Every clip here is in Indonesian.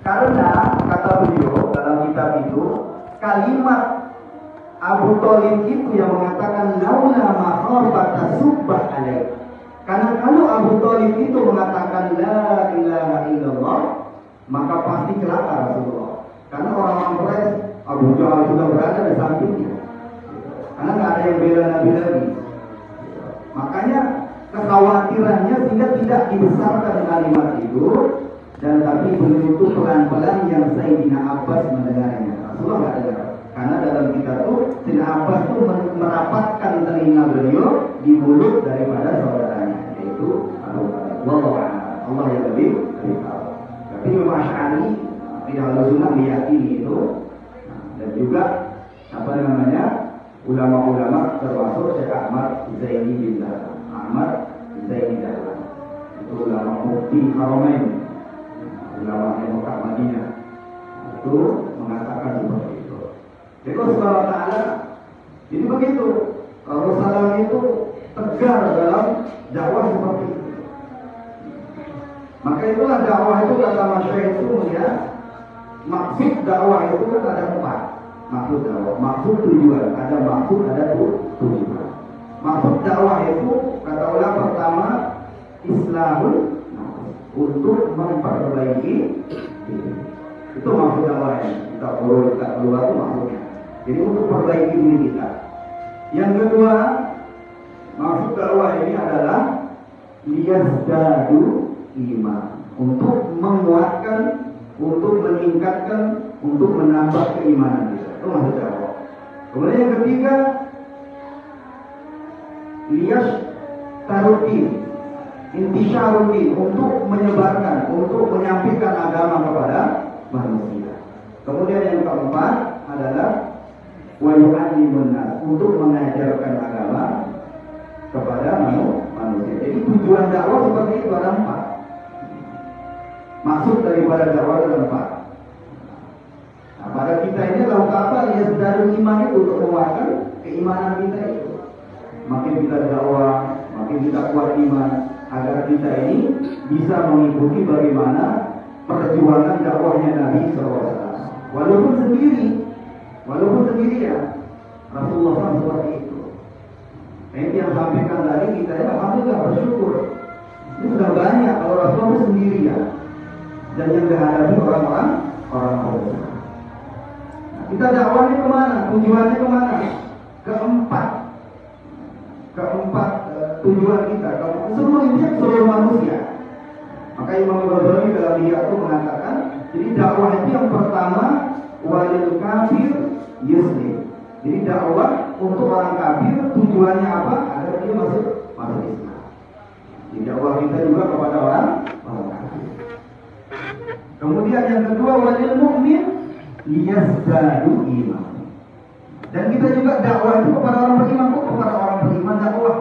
Karena kata beliau dalam kitab itu, kalimat Abu Thalib itu yang mengatakan laula makhafata subbah alaih. Karena kalau Abu Thalib itu mengatakan la ilaha illallah, maka pasti celaka Rasulullah. Karena orang-orang Quraisy, Abu Jahal sudah berada di sampingnya. Karena nggak ada yang bela Nabi lagi. Makanya kekhawatirannya sehingga tidak dibesarkan kalimat itu, dan tapi begitu pelan-pelan yang Sayyidina Abbas mendengarnya. Rasulullah nggak dengar. Karena dalam kitab itu Sayyidina Abbas itu merapatkan telinga beliau di mulut daripada saudaranya, yaitu Abu Talib. Allah yang lebih tahu. Tapi Imam Asy'ari tidak Ahlussunnah meyakini itu, dan juga apa namanya ulama-ulama termasuk Syekh Ahmad Zaini bin Dahlan. Ahmad Zaini Dahlan itu ulama mufti Haramain, ulama yang Mekah Madinah, itu mengatakan seperti itu. Jadi Allah Ta'ala jadi begitu, Rasulullah itu tegar dalam dakwah seperti itu. Maka itulah dakwah itu kata Masyayikh itu ya, maksud dakwah itu kan ada 4. Maksud dakwah, maksud tujuan, ada maksud, ada tujuan. Maksud dakwah itu kata ulama pertama Islamul, untuk memperbaiki diri. Itu maksud dakwahnya. Kita keluar itu maksudnya. Jadi untuk perbaiki diri kita. Yang kedua, maksud dakwah ini adalah liyazdadu iman, untuk menguatkan, untuk meningkatkan, untuk menambah keimanan kita. Itu maksud dakwah. Kemudian yang ketiga, liyashtaruddin, intisyaruddin, untuk menyebarkan, untuk menyampaikan agama kepada manusia. Kemudian yang keempat adalah wa yu'allimun nas, untuk mengajarkan agama kepada manusia. Jadi tujuan dakwah seperti itu ada 4. Maksud daripada dakwah ada 4. Nah, pada kita ini lalu apa? Liyazdadu iman itu untuk menguatkan keimanan kita itu. Makin kita dakwah, makin kita kuat iman, agar kita ini bisa mengikuti bagaimana perjuangan dakwahnya Nabi SAW. Walaupun sendirian, Rasulullah SAW seperti itu. Ini yang sampaikan tadi, kita ya alhamdulillah bersyukur. Ini sudah banyak kalau Rasulullah sendirian dan yang dihadapi orang-orang. Nah, kita dakwahnya kemana? Tujuannya kemana? Keempat tujuan kita, seluruh manusia. Maka Imam Ghazali dalam dia itu mengatakan, jadi dakwah itu yang pertama walil kafir yuslim. Jadi dakwah untuk orang kafir tujuannya apa? Agar dia masuk Islam. Jadi dakwah kita juga kepada orang kafir. Kemudian yang kedua walil mukmin liyazdadu iman. Dan kita juga dakwah itu kepada orang beriman, kepada orang beriman dakwah.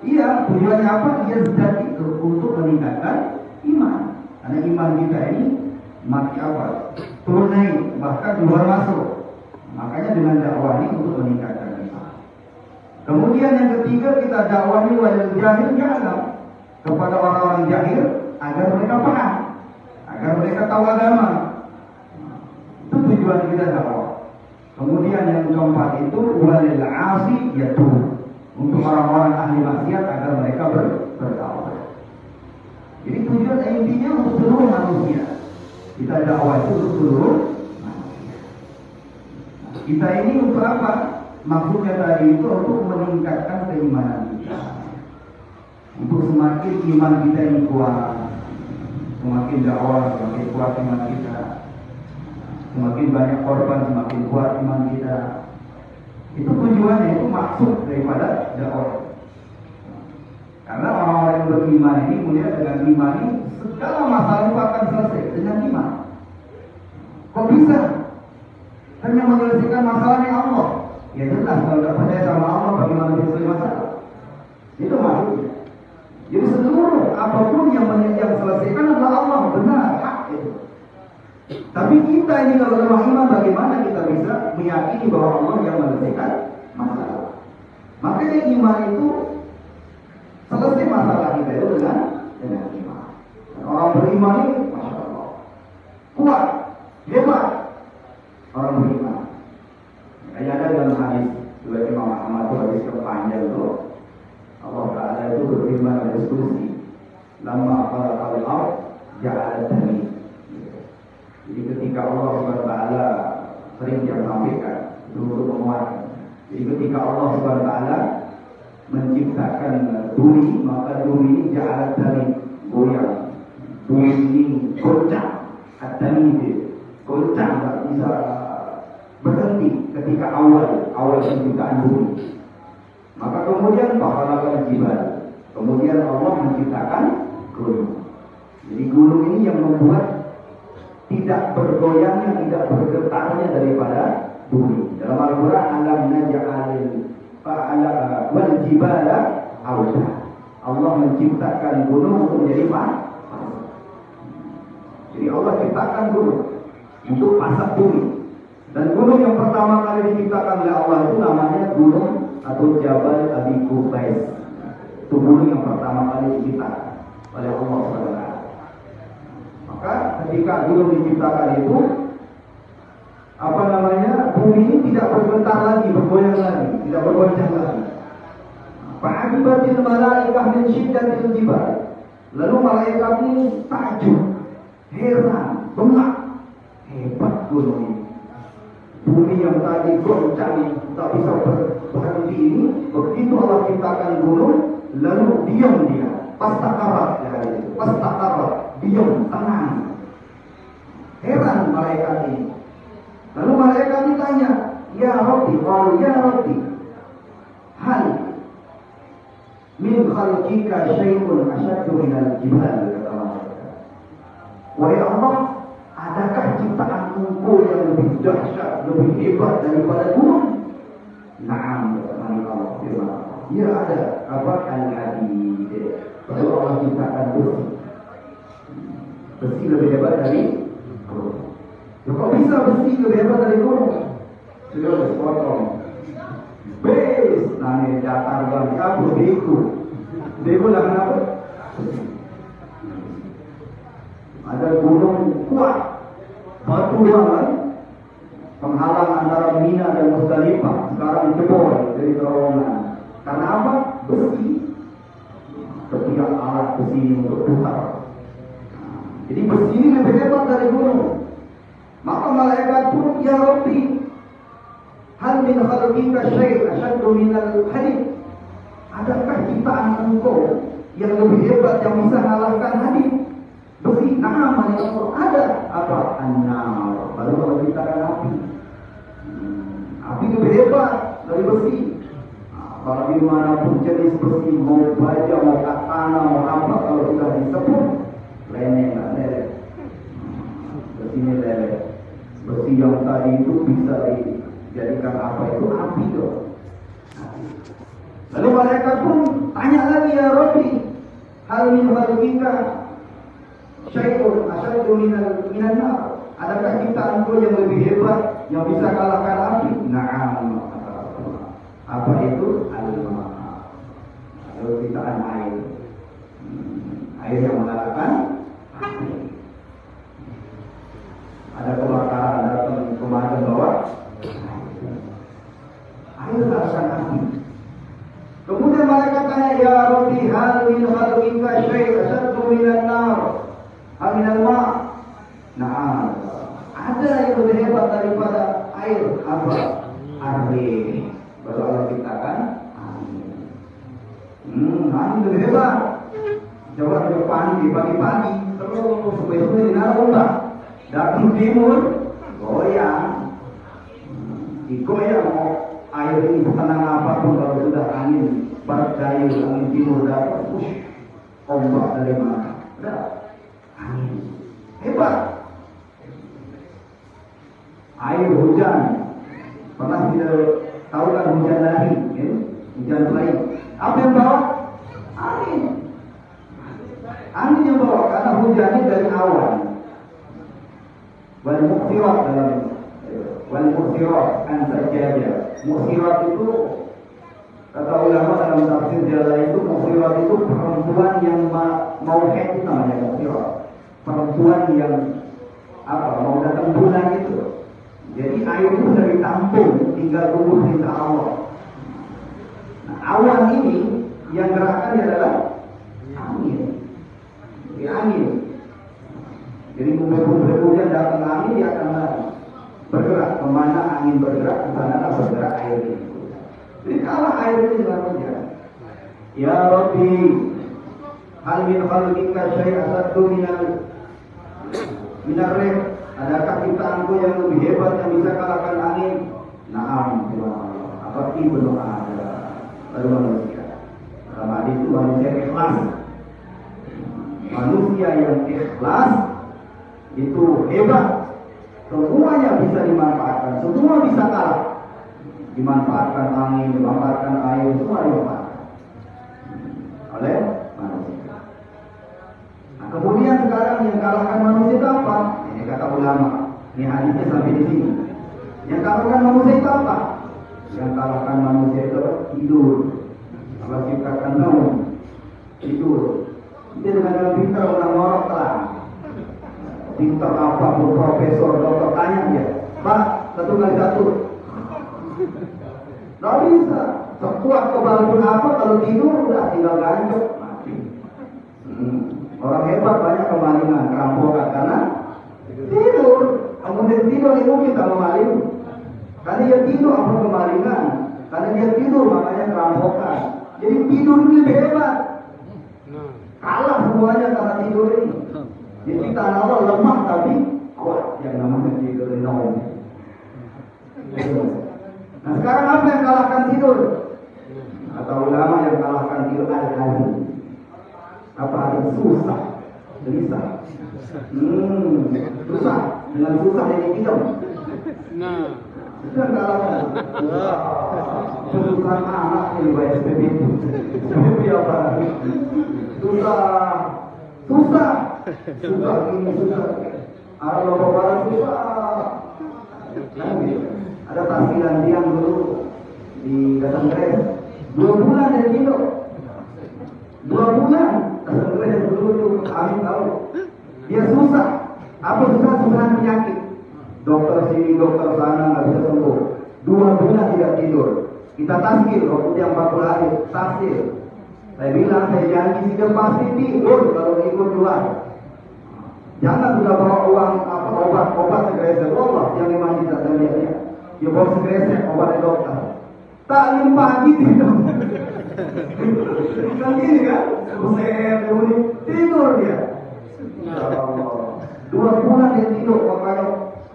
Iya, tujuannya apa? Liyazdad itu untuk meningkatkan iman. Karena iman kita ini makin turun naik, bahkan keluar masuk. Makanya dengan dakwah ini untuk meningkatkan iman. Kemudian yang ketiga kita dakwah ini wajib jahil jahil, kepada orang-orang jahil agar mereka paham, agar mereka tahu agama. Itu tujuan kita dakwah. Kemudian yang keempat itu walil asi yatub, untuk orang-orang ahli maksiat agar mereka bertaubat. Jadi tujuan intinya untuk seluruh manusia. Kita dakwah itu untuk seluruh manusia. Nah, kita ini untuk apa? Maksudnya tadi itu untuk meningkatkan keimanan kita. Untuk semakin iman kita ini kuat, semakin dakwah, semakin kuat iman kita. Semakin banyak korban, semakin kuat iman kita. Itu tujuannya, itu maksud daripada dakwah. Karena orang-orang yang beriman ini melihat dengan iman ini segala masalah itu akan selesai dengan iman. Kok bisa? Hanya menyelesaikan masalahnya Allah. Ya jelas, kalau tidak percaya sama Allah bagaimana bisa selesai masalah? Itu maksudnya. Jadi seluruh apapun yang selesaikan adalah Allah, benar, hak itu. Tapi kita ini kalau lemah iman, bagaimana kita bisa meyakini bahwa Allah yang menyelesaikan masalah? Makanya iman itu selesai masalah kita itu dengan iman. Dan orang beriman ini, masya Hebat orang beriman. Kayak ada dalam hadis riwayat Imam Ahmad itu hadis terpanjang itu. Allah Taala itu berfirman pada diskusi. Lama khalaqal ardh ja'ala tamid. Jadi ketika Allah Subhanahu wa taala sering dia sampaikan untuk menguatkan. Jadi ketika Allah Subhanahu wa taala menciptakan bumi, maka bumi ja'ala tamid, goyang. Bumi ini goncang, at-tamid, goncang tak bisa berhenti ketika awal penciptaan bumi. Maka kemudian pakalakan jibal. Kemudian Allah menciptakan gunung. Jadi gunung ini yang membuat tidak bergoyangnya, tidak bergetarnya daripada bumi. Dalam Al-Quran, alam naj'alil fa'ala wal jibala auda. Allah menciptakan gunung untuk menjadi pasar. Jadi Allah ciptakan gunung untuk pasar bumi. Dan gunung yang pertama kali diciptakan oleh Allah itu namanya gunung atau Jabal Abi Qubais. Itu gunung yang pertama kali diciptakan oleh Allah SWT. Maka ketika gunung diciptakan itu, bumi ini tidak bergetar lagi, bergoyang lagi, tidak bergoncang lagi. Fa'akibatil malaikah min syiddatil jibal. Lalu malaikat ini takjub, heran, bengak, hebat gunung ini. Bumi yang tadi goncang tak bisa berhenti ini, begitu Allah ciptakan gunung, lalu diam dia, pastakarat, diam, tenang. Heran malaikat ini. Lalu malaikat ditanya, ya Rabbi, hal min khalqika syai'un asyaddu minal jibal, kata malaikat. Wahai Allah, adakah ciptaan Engkau yang lebih dahsyat, lebih hebat daripada gunung? Naam, kata Allah firman. Ya ada, apa al-hadid. Kalau Allah ciptakan besi. Besi lebih hebat dari gunung. Kok bisa besi lebih hebat dari gunung? Sudah sepotong. Bes, namanya datar banget. Apa beku? Beku lah kenapa? Ada gunung kuat, batu banget, penghalang antara Mina dan Musdalifah. Sekarang jebol dari terowongan. Karena apa? Besi. Ketika alat besi ini untuk putar. Jadi besi ini lebih hebat dari gunung. Maka malaikat pun, ya Rabbi, hal min khalqika syai' asyaddu minal hadid. Adakah ciptaan Engkau yang lebih hebat yang bisa mengalahkan hadid? Besi, nama ya Allah, ada apa? An-nar. Baru kalau ciptakan api. Api lebih hebat dari besi. Kalau dimanapun jenis besi, mau baja, mau katana, mau apa, kalau sudah disebut, leleh. Besi ini leleh. Besi yang tadi itu bisa dijadikan apa itu? Api tuh. Lalu malaikat pun tanya lagi, ya Rabbi, hal min khalqika syai'un asyaddu minan nar. Adakah ciptaan Engkau yang lebih hebat yang bisa kalahkan api? Na'am. Apa itu? Al-ma. Lalu ciptaan air. Air yang mengalahkan api. Ada kebakaran, datang pemadam bawa air mengalahkan api. Kemudian malaikat tanya, ya Rabbi, hal min khalqika syai' asyaddu minan nar. Hal minal ma'. Nah, ada yang lebih hebat daripada air. Apa? Air. Baru Allah ciptakan angin. Angin lebih hebat. Coba ke pagi-pagi terus supaya di ombak. Datang timur, goyang. Digoyang air ini tenang apapun kalau sudah angin berdaya, angin timur dapat, ombak dari mana? Udah, angin hebat. Air hujan, pernah tidak tahu kan hujan lagi, ya? Hujan lain. Apa yang bawa? Angin. Angin yang bawa karena hujannya dari awan. Wal mukhtirat dalam wal mukhtirat ansajaja. Mukhtirat itu kata ulama dalam tafsir jalan itu, mukhtirat itu perempuan yang mau haid, namanya mukhtirat. Perempuan yang mau datang bulan itu. Jadi air itu dari tampung, tinggal tunggu perintah Allah. Nah, awan ini yang gerakannya adalah angin. Jadi angin. Jadi bumi-bumi hujan datang angin, dia akan bergerak kemana angin bergerak, kemana bergerak air itu. Jadi kalau air itu dengan hujan, ya Rabbi, hal min khalqika syai'an asaddu minar rih. Adakah ciptaanku yang lebih hebat yang bisa kalahkan angin? Naam, apa belum ada. Baru manusia. Dalam hadis itu manusia ikhlas. Manusia yang ikhlas itu hebat. Semuanya bisa dimanfaatkan, semua bisa kalah. Dimanfaatkan angin, dimanfaatkan air, semua dimanfaatkan oleh manusia. Nah, kemudian sekarang yang kalahkan manusia itu apa? Ini kata ulama. Ini hadisnya sampai di sini. Yang kalahkan manusia itu apa? Yang kalahkan manusia itu tidur. Allah ciptakan naum, tidur. Dia dengan pintar orang ngorok terang. Pintar apa pun profesor, dokter tanya dia, Pak, 1 kali 1. Tidak bisa. Sekuat kebal pun apa, kalau tidur udah tinggal gancok mati. Orang hebat banyak kemalingan, kerampokan karena tidur. Kemudian tidur itu kita memaling. Karena dia tidur apa kemalingan. Karena dia tidur makanya kerampokan. Jadi tidur ini lebih hebat. Kalah semuanya karena tidur ini. Jadi kita Allah lemah tapi kuat yang namanya tidur ini. Nah sekarang apa yang kalahkan tidur? Atau ulama yang kalahkan tidur al-hazim. Apa ada susah, gelisah. Susah, dengan susah ini diam. Nah, itu yang kalahkan. Susah anak ini bayar SPP itu. SPP apa? Susah ini susah. Ada bapak susah. Ada tahsilan tiang dulu di Datang Gres 2 bulan dari Indo. 2 bulan Datang Gres dulu itu kami tahu. Dia susah. Apa susah? Susah penyakit. Dokter sini, dokter sana nggak bisa sembuh. 2 bulan tidak tidur. Kita taskil waktu dia 40 hari taskil. Saya bilang saya janji dia pasti tidur kalau ikut keluar. Jangan sudah bawa uang obat segera Allah yang memang tidak ada lihatnya. Dia bawa segera obat dokter. Tak pagi tidur. Kan gini kan? Tidur dia. Ya Allah. 2 bulan dia tidur makanya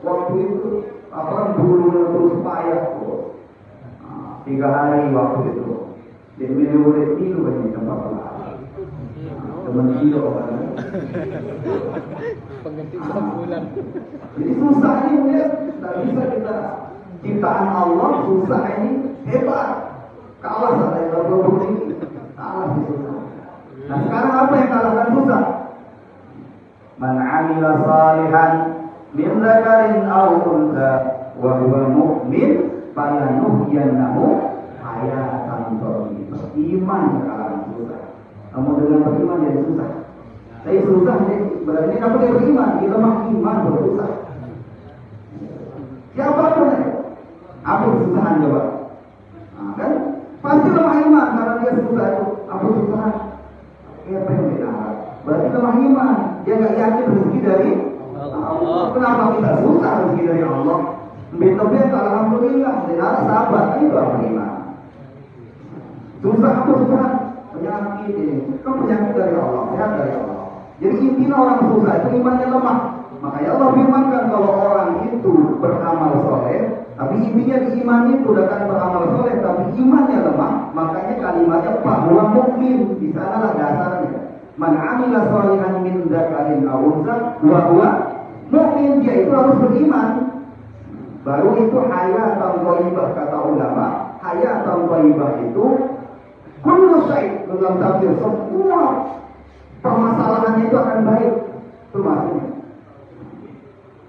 waktu itu dulu terus payah. 3 hari waktu itu. Jadi dia boleh tidur di tempat lain. Teman tidur kan? Pengganti 1 bulan. Jadi susah ini ya, tak bisa kita ciptaan Allah susah ini hebat. Kalah sama yang berburu ini, kalah di susah. Nah sekarang apa yang kalahkan susah? Man 'amila salihan min dzakarin aw untha wa huwa mu'min falanuhyiyannahu hayatan thayyibah. Iman kalahkan susah. Kamu dengan beriman jadi susah. Saya susah nih, berarti kamu dia beriman, dia lemah iman bersusah. Siapa pun apa kesusahan coba? Nah, kan pasti lemah iman karena dia susah itu. Apa kesusahan? Apa yang beda? Berarti lemah iman. Dia nggak yakin rezeki dari Allah. Kenapa kita susah rezeki dari Allah? Betul-betul alhamdulillah, benar sabar itu apa iman? Susah apa susah? Penyakit ini, kan penyakit dari Allah, sehat dari Allah. Jadi intinya orang susah itu imannya lemah. Makanya Allah firmankan kalau orang itu beramal soleh, tapi intinya di iman itu datang beramal soleh, tapi imannya lemah, makanya kalimatnya bahwa mukmin di sanalah dasarnya. Man 'amila sholihan min dzakarin aw untha wa huwa mukmin, dia itu harus beriman. Baru itu hayatan thayyibah kata ulama. Hayatan thayyibah itu kullu syai' dalam tafsir semua permasalahannya itu akan baik. Itu maksudnya.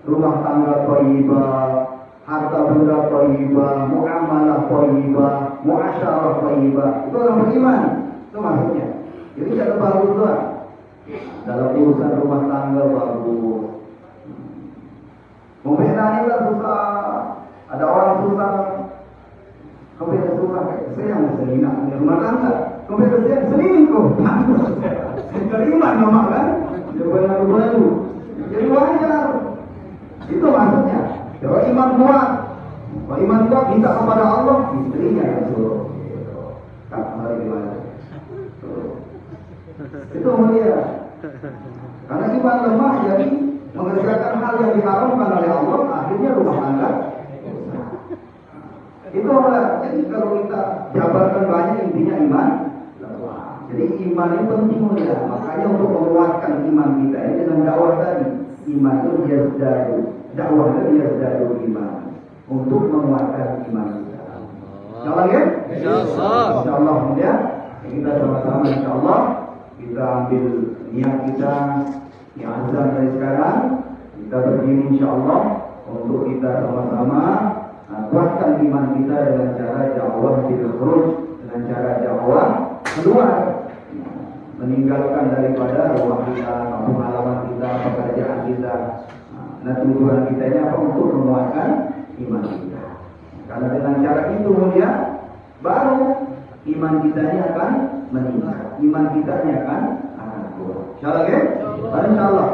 Rumah tangga thayyibah, harta benda thayyibah, muamalah thayyibah, muasyarah thayyibah. Itu orang beriman. Itu maksudnya. Jadi tidak bagus doang. Dalam urusan rumah tangga bagus. zina di rumah tangga, kemudian selingkuh, terima nama kan, baru jadi wajar. Itu maksudnya. Kalau iman kuat minta kepada Allah, istrinya yang suruh. Tak mari gimana? Itu mulia. Karena iman lemah jadi mengerjakan hal yang diharamkan oleh Allah, akhirnya rumah tangga. Itu adalah, jadi kalau kita jabarkan banyak intinya iman. Jadi iman itu penting mulia. Makanya untuk menguatkan iman kita ini dengan dakwah tadi, iman itu yazdadu, dakwah itu yazdadu iman untuk menguatkan iman kita. Insyaallah ya? Insyaallah ya. Kita sama-sama insyaallah kita ambil niat kita yang azam dari sekarang, kita berdiri insyaallah untuk kita sama-sama kuatkan iman kita dengan cara dakwah bil khuruj, dengan cara dakwah keluar, meninggalkan daripada rumah kita, kampung halaman kita, pekerjaan kita. Nah, tujuan kita ini apa? Untuk menguatkan iman kita. Karena dengan cara itu mulia, baru iman kita ini akan meningkat, iman kita ini akan kuat. Insyaallah, insyaallah.